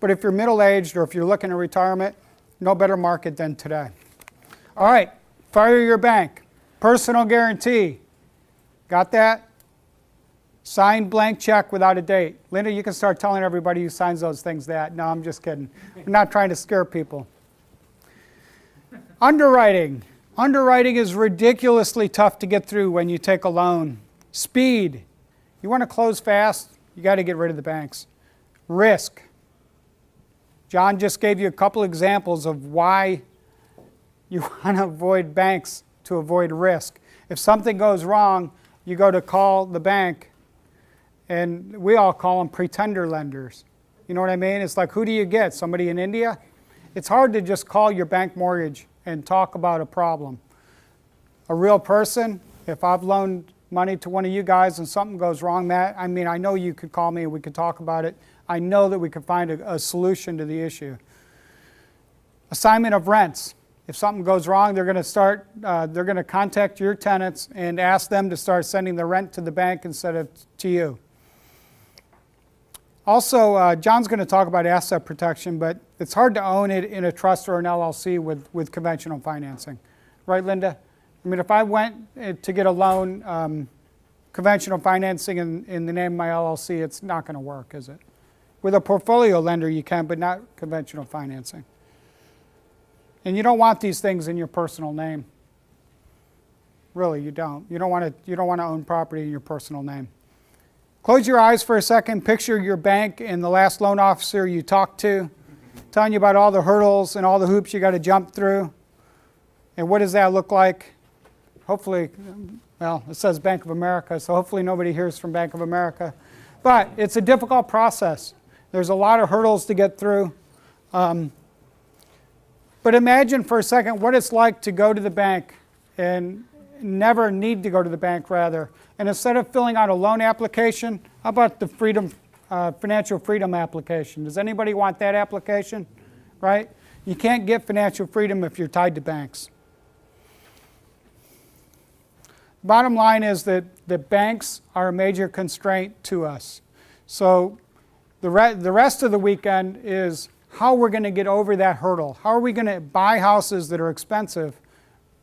But if you're middle-aged or if you're looking at retirement, no better market than today. All right, fire your bank. Personal guarantee. Got that? Signed blank check without a date. Linda, you can start telling everybody who signs those things that. No, I'm just kidding. I'm not trying to scare people. Underwriting. Underwriting is ridiculously tough to get through when you take a loan. Speed. You want to close fast, you got to get rid of the banks. Risk. John just gave you a couple examples of why you want to avoid banks to avoid risk. If something goes wrong, you go to call the bank, and we all call them pretender lenders. You know what I mean? It's like, who do you get? Somebody in India? It's hard to just call your bank mortgage and talk about a problem. A real person, if I've loaned money to one of you guys and something goes wrong, Matt, I mean, I know you could call me and we could talk about it. I know that we could find a solution to the issue. Assignment of rents. If something goes wrong, they're going to contact your tenants and ask them to start sending the rent to the bank instead of to you. Also, John's going to talk about asset protection, but it's hard to own it in a trust or an LLC with conventional financing. Right, Linda? I mean, if I went to get a loan, conventional financing in the name of my LLC, it's not going to work, is it? With a portfolio lender, you can, but not conventional financing. And you don't want these things in your personal name. Really, you don't. You don't want to own property in your personal name. Close your eyes for a second. Picture your bank and the last loan officer you talked to, telling you about all the hurdles and all the hoops you got to jump through. And what does that look like? Hopefully, well, it says Bank of America, so hopefully nobody hears from Bank of America. But it's a difficult process. There's a lot of hurdles to get through. But imagine for a second what it's like to go to the bank and never need to go to the bank, rather. And instead of filling out a loan application, how about the financial freedom application? Does anybody want that application? Right? You can't get financial freedom if you're tied to banks. Bottom line is that the banks are a major constraint to us. So the rest of the weekend is how we're going to get over that hurdle. How are we going to buy houses that are expensive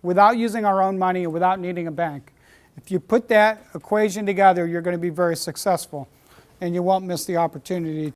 without using our own money and without needing a bank? If you put that equation together, you're going to be very successful, and you won't miss the opportunity.